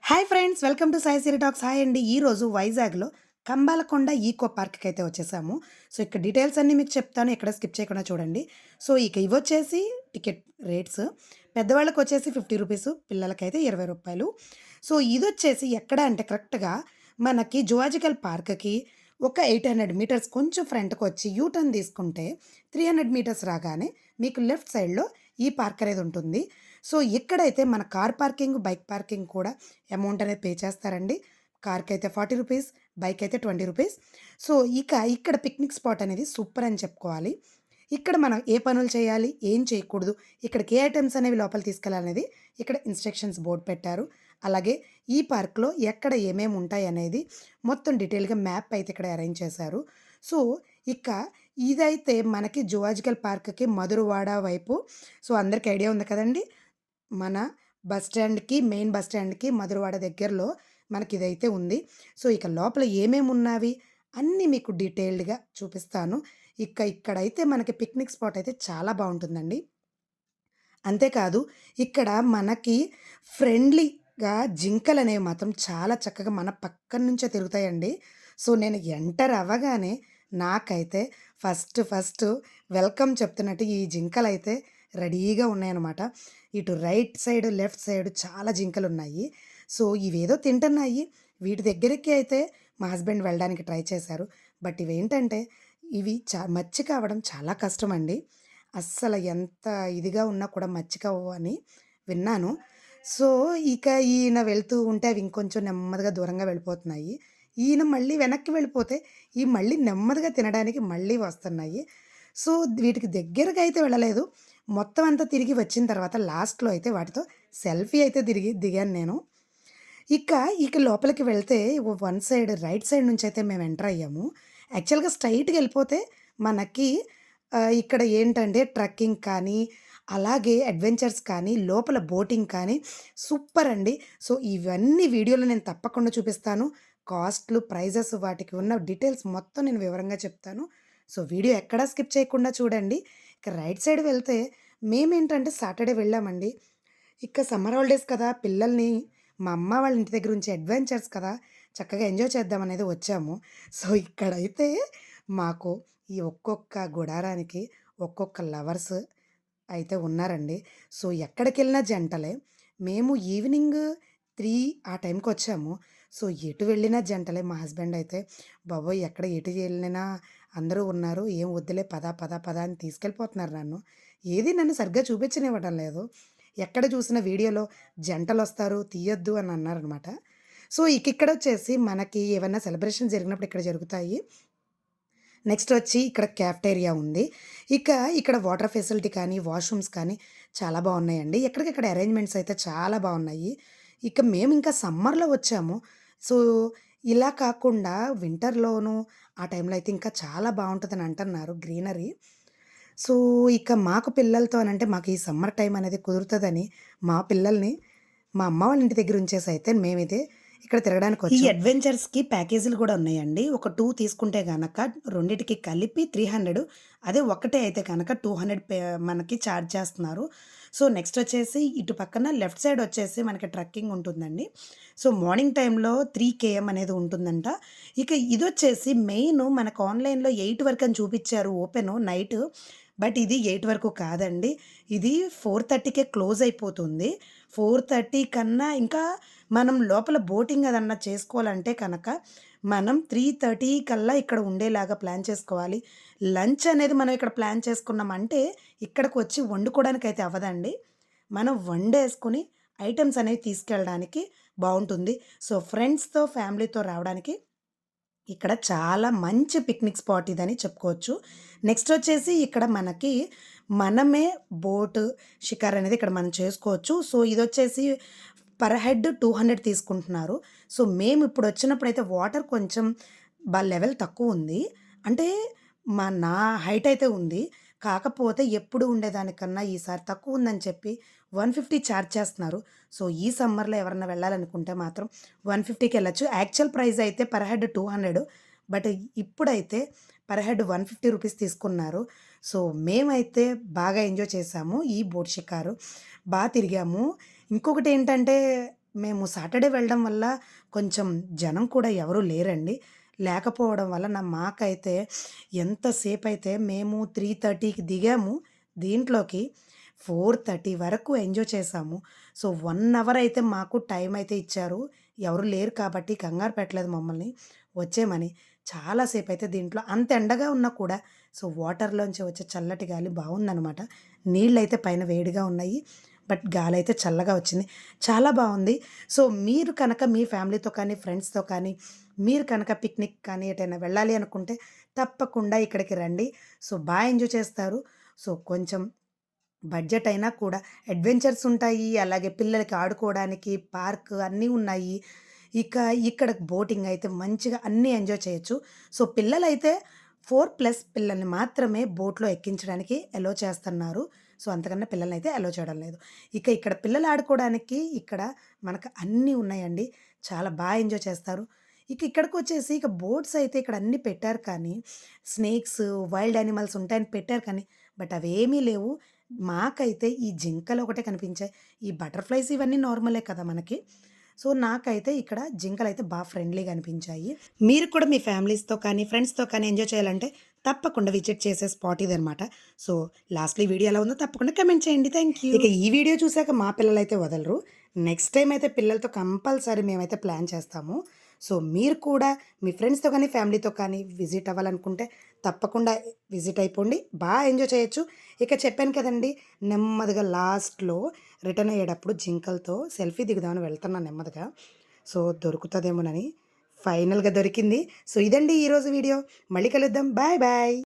Hi friends, welcome to Sai Siri talks. Hi అండి. ఈరోజు వైజాగ్లో కంబాలకొండ ఈకో పార్క్కి అయితే వచ్చేసాము. సో ఇక్కడ డీటెయిల్స్ అన్నీ మీకు చెప్తాను, ఎక్కడ స్కిప్ చేయకుండా చూడండి. సో ఇక ఇవొచ్చేసి టికెట్ రేట్స్. పెద్దవాళ్ళకి వచ్చేసి 50 రూపీస్, పిల్లలకైతే 20 రూపాయలు. సో ఇదొచ్చేసి ఎక్కడ అంటే కరెక్ట్గా మనకి జువాజికల్ పార్క్కి ఒక 800 మీటర్స్ కొంచెం ఫ్రంట్కి వచ్చి యూటర్న్ తీసుకుంటే 300 మీటర్స్ రాగానే మీకు లెఫ్ట్ సైడ్లో ఈ పార్క్ అనేది ఉంటుంది. సో ఇక్కడైతే మన కార్ పార్కింగ్, బైక్ పార్కింగ్ కూడా అమౌంట్ అనేది పే చేస్తారండి. కార్కి అయితే 40 రూపీస్, బైక్ అయితే 20 రూపీస్. సో ఇక్కడ పిక్నిక్ స్పాట్ అనేది సూపర్ అని చెప్పుకోవాలి. ఇక్కడ మనం ఏ పనులు చేయాలి, ఏం చేయకూడదు, ఇక్కడికి ఏ ఐటెమ్స్ అనేవి లోపల తీసుకెళ్ళాలనేది ఇక్కడ ఇన్స్ట్రక్షన్స్ బోర్డ్ పెట్టారు. అలాగే ఈ పార్క్లో ఎక్కడ ఏమేమి ఉంటాయి అనేది మొత్తం డీటెయిల్గా మ్యాప్ అయితే ఇక్కడ అరేంజ్ చేశారు. సో ఇక ఇదైతే మనకి జువాజికల్ పార్క్కి మధురవాడ వైపు. సో అందరికీ ఐడియా ఉంది కదండి, మన బస్ స్టాండ్‌కి, మెయిన్ బస్ స్టాండ్‌కి మధురవాడ దగ్గరలో మనకిదైతే ఉంది. సో ఇక లోపల ఏమేమి ఉన్నవి అన్నీ మీకు డీటెయిల్డ్‌గా చూపిస్తాను. ఇక్కడైతే మనకి పిక్నిక్ స్పాట్ అయితే చాలా బావుంటుందండి. అంతేకాదు ఇక్కడ మనకి ఫ్రెండ్లీగా జింకలనేవి మాత్రం చాలా చక్కగా మన పక్కన నుంచే తిరుగుతాయండి. సో నేను ఎంటర్ అవ్వగానే నాకైతే ఫస్ట్ వెల్కమ్ చెప్తున్నట్టు ఈ జింకలైతే రెడీగా ఉన్నాయన్నమాట. ఇటు రైట్ సైడ్, లెఫ్ట్ సైడ్ చాలా జింకలున్నాయి. సో ఇవేదో తింటున్నాయి. వీటి దగ్గరికి అయితే మా హస్బెండ్ వెళ్ళడానికి ట్రై చేశారు. బట్ ఇవేంటంటే ఇవి మచ్చిక అవ్వడం చాలా కష్టమండి. అస్సలు ఎంత ఇదిగా ఉన్నా కూడా మచ్చికవ్వవు అని విన్నాను. సో ఇక ఈయన వెళ్తూ ఉంటే అవి ఇంకొంచెం నెమ్మదిగా దూరంగా వెళ్ళిపోతున్నాయి. ఈయన మళ్ళీ వెనక్కి వెళ్ళిపోతే ఇవి మళ్ళీ నెమ్మదిగా తినడానికి మళ్ళీ వస్తున్నాయి. సో వీటికి దగ్గరగా అయితే వెళ్ళలేదు. మొత్తం అంతా తిరిగి వచ్చిన తర్వాత లాస్ట్‌లో అయితే వాటితో సెల్ఫీ అయితే దిగాను నేను. ఇక ఇక లోపలికి వెళ్తే వన్ సైడ్ రైట్ సైడ్ నుంచయితే మేము ఎంటర్ అయ్యాము. యాక్చువల్‌గా స్ట్రెయిట్‌గా వెళ్ళిపోతే మనకి ఇక్కడ ఏంటంటే ట్రెక్కింగ్ కానీ, అలాగే అడ్వెంచర్స్ కానీ, లోపల బోటింగ్ కానీ సూపర్ అండి. సో ఇవన్నీ వీడియోలో నేను తప్పకుండా చూపిస్తాను. కాస్ట్‌లు, ప్రైజెస్, వాటికి ఉన్న డీటెయిల్స్ మొత్తం నేను వివరంగా చెప్తాను. సో వీడియో ఎక్కడా స్కిప్ చేయకుండా చూడండి. ఇక రైట్ సైడ్ వెళ్తే మేమేంటంటే సాటర్‌డే వెళ్ళామండి. ఇక సమ్మర్ హాలిడేస్ కదా! పిల్లల్ని మా అమ్మ వాళ్ళ ఇంటి దగ్గర ఉంచి అడ్వెంచర్స్ కదా! చక్కగా ఎంజాయ్ చేద్దామనేది వచ్చాము. సో ఇక్కడైతే మాకు ఈ ఒక్కొక్క గుడారానికి ఒక్కొక్క లవర్స్ అయితే ఉన్నారండి. సో ఎక్కడికెళ్ళినా జంటలే. మేము ఈవినింగ్ 3 ఆ టైంకొచ్చాము. సో ఎటు వెళ్ళినా జంటలే. మా హస్బెండ్ అయితే బాబోయ్! ఎటు వెళ్ళినా అందరూ ఉన్నారు. ఏం వద్దులే పద అని తీసుకెళ్ళిపోతున్నారు నన్ను. ఏది నన్ను సరిగ్గా చూపించనివ్వడం లేదు. ఎక్కడ చూసిన వీడియోలో జంటలొస్తారు తీయొద్దు అని అన్నారనమాట. సో ఇక్కడొచ్చేసి మనకి ఏవన్నా సెలబ్రేషన్ జరిగినప్పుడు ఇక్కడ జరుగుతాయి. నెక్స్ట్ వచ్చి ఇక్కడ క్యాఫ్టేరియా ఉంది. ఇక్కడ వాటర్ ఫెసిలిటీ కానీ, వాష్‌రూమ్స్ కానీ చాలా బావున్నాయండి. ఎక్కడికక్కడ అరేంజ్‌మెంట్స్ అయితే చాలా బావున్నాయి. మేము ఇంకా సమ్మర్‌లో వచ్చాము. సో ఇలా కాకుండా వింటర్‌లోను ఆ టైంలో అయితే ఇంకా చాలా బావుంటదని అంటన్నారు గ్రీనరీ. సో మాకు పిల్లలతో అనంటే మాకు ఈ సమ్మర్ టైం అనేది కుదురుతదని మా పిల్లల్ని మా అమ్మ వాళ్ళ ఇంటి దగ్గర ఉంచేసైతే మేమైతే ఇక్కడ తిరగడానికొచ్చాం. ఈ అడ్వెంచర్స్‌కి ప్యాకేజీలు గూడా ఉన్నాయండి. ఒక 2 తీసుకుంటే గనక రెండిటికి కలిపి 300. అదే ఒకటే అయితే గనక 200 మనకి చార్జ్ చేస్తున్నారు. సో నెక్స్ట్ వచ్చేసి ఇటు పక్కన లెఫ్ట్ సైడ్ వచ్చేసి మనకి ట్రెక్కింగ్ ఉంటుందండి. సో మార్నింగ్ టైంలో 3 కేఎం అనేది ఉంటుందంట. ఇదొచ్చేసి మెయిన్ మనకు ఆన్‌లైన్‌లో 8 వరకు అని చూపిచ్చారు ఓపెను నైటు. బట్ ఇది 8 వరకు కాదండి. ఇది 4:30కే క్లోజ్ అయిపోతుంది. 4:30 కన్నా ఇంకా మనం లోపల బోటింగ్ అదన్నా చేసుకోవాలంటే కనుక మనం 3:30 కల్లా ఇక్కడ ఉండేలాగా ప్లాన్ చేసుకోవాలి. లంచ్ అనేది మనం ఇక్కడ ప్లాన్ చేసుకున్నామంటే ఇక్కడికొచ్చి వండుకోవడానికైతే అవ్వదండి. మనం వండేసుకొని ఐటెమ్స్ అనేవి తీసుకెళ్ళడానికి బావుంటుంది. సో ఫ్రెండ్స్‌తో, ఫ్యామిలీతో రావడానికి ఇక్కడ చాలా మంచి పిక్నిక్ స్పాట్ ఇదని చెప్పుకోవచ్చు. నెక్స్ట్ వచ్చేసి ఇక్కడ మనకి మనమే బోటు షికారు అనేది ఇక్కడ మనం చేసుకోవచ్చు. సో ఇదొచ్చేసి పర్ హెడ్ 200 తీసుకుంటున్నారు. సో మేము ఇప్పుడు వచ్చినప్పుడైతే వాటర్ కొంచెం లెవెల్ తక్కువుంది. అంటే నా హైట్ అయితే ఉంది. కాకపోతే ఎప్పుడు ఉండేదానికన్నా ఈసారి తక్కువుందని చెప్పి 150 చార్జ్ చేస్తున్నారు. సో ఈ సమ్మర్‌లో ఎవరన్నా వెళ్ళాలనుకుంటే మాత్రం 150కి ఎళ్ళొచ్చు. యాక్చువల్ ప్రైస్ అయితే పర్ హెడ్ 200. బట్ ఇప్పుడైతే పర్ హెడ్ 150 రూపీస్ తీసుకున్నారు. సో మేమైతే బాగా ఎంజాయ్ చేశాము ఈ బోట్ షికారు. తిరిగాము. ఇంకొకటేంటంటే మేము సాటర్డే వెళ్ళడం వల్ల కొంచెం జనం కూడా ఎవరు లేరండి. లేకపోవడం వలన మాకైతే ఎంతసేపయితే మేము 3:30కి దిగాము దీంట్లోకి. 4:30 వరకు ఎంజాయ్ చేశాము. సో, 1 అవర్ అయితే మాకు టైం అయితే ఇచ్చారు. ఎవరు లేరు కాబట్టి కంగారు పెట్టలేదు మమ్మల్ని వచ్చేయమని. చాలా సేపయితే దీంట్లో అంత ఎండగా ఉన్నా కూడా సో, వాటర్‌లోంచి వచ్చే చల్లటి గాలి బావుందనమాట. నీళ్ళైతే పైన వేడిగా ఉన్నాయి. బట్ గాలైతే చల్లగా వచ్చింది. చాలా బావుంది. సో, మీరు కనుక మీ ఫ్యామిలీతో కానీ, ఫ్రెండ్స్‌తో కానీ, మీరు కనుక పిక్నిక్ కానీ ఎటైనా వెళ్ళాలి అనుకుంటే తప్పకుండా ఇక్కడికి రండి. సో, ఎంజాయ్ చేస్తారు. సో, కొంచెం బడ్జెట్ అయినా కూడా అడ్వెంచర్స్ ఉంటాయి. అలాగే పిల్లలకి ఆడుకోవడానికి పార్క్ అన్నీ ఉన్నాయి. ఇక ఇక్కడ బోటింగ్ అయితే మంచిగా అన్నీ ఎంజాయ్ చేయొచ్చు. సో, పిల్లలైతే 4+ పిల్లల్ని మాత్రమే బోట్‌లో ఎక్కించడానికి అలో చేస్తన్నారు. సో, అంతకన్నా పిల్లలనైతే అలో చేయడం లేదు. ఇక ఇక్కడ పిల్లలు ఆడుకోవడానికి ఇక్కడ మనకు అన్నీ ఉన్నాయండి. చాలా ఎంజాయ్ చేస్తారు. ఇక ఇక్కడికొచ్చేసి ఇక బోట్స్ అయితే ఇక్కడ అన్నీ పెట్టారు కానీ, స్నేక్స్, వైల్డ్ యానిమల్స్ ఉంటాయని పెట్టారు కానీ, బట్ అవేమీ లేవు. మాకైతే ఈ జింకలు ఒకటే కనిపించాయి. ఈ బటర్‌ఫ్లైస్ ఇవన్నీ నార్మలే కదా మనకి. సో, నాకైతే ఇక్కడ జింకలైతే ఫ్రెండ్లీగా అనిపించాయి. మీరు కూడా మీ ఫ్యామిలీస్‌తో కానీ, ఫ్రెండ్స్‌తో కానీ ఎంజాయ్ చేయాలంటే తప్పకుండా విజిట్ చేసే స్పాట్ ఇదనమాట. సో, లాస్ట్‌లో ఈ వీడియో ఎలా ఉందో తప్పకుండా కామెంట్ చేయండి. Thank you. ఇక ఈ వీడియో చూసాక మా పిల్లలైతే వదలరు. నెక్స్ట్ టైమ్ అయితే పిల్లలతో కంపల్సరీ మేమైతే ప్లాన్ చేస్తాము. సో, మీరు కూడా మీ ఫ్రెండ్స్‌తో కానీ, ఫ్యామిలీతో కానీ విజిట్ అవ్వాలనుకుంటే తప్పకుండా విజిట్ అయిపోండి. ఎంజాయ్ చేయొచ్చు. ఇక చెప్పాను కదండీ! నెమ్మదిగా లాస్ట్‌లో రిటర్న్ అయ్యేటప్పుడు జింకలతో సెల్ఫీ దిగుదామని వెళ్తున్నాను నెమ్మదిగా. సో, దొరుకుతదేమోనని ఫైనల్‌గా దొరికింది. సో, ఇదండి ఈరోజు వీడియో. మళ్ళీ కలుద్దాం. బాయ్.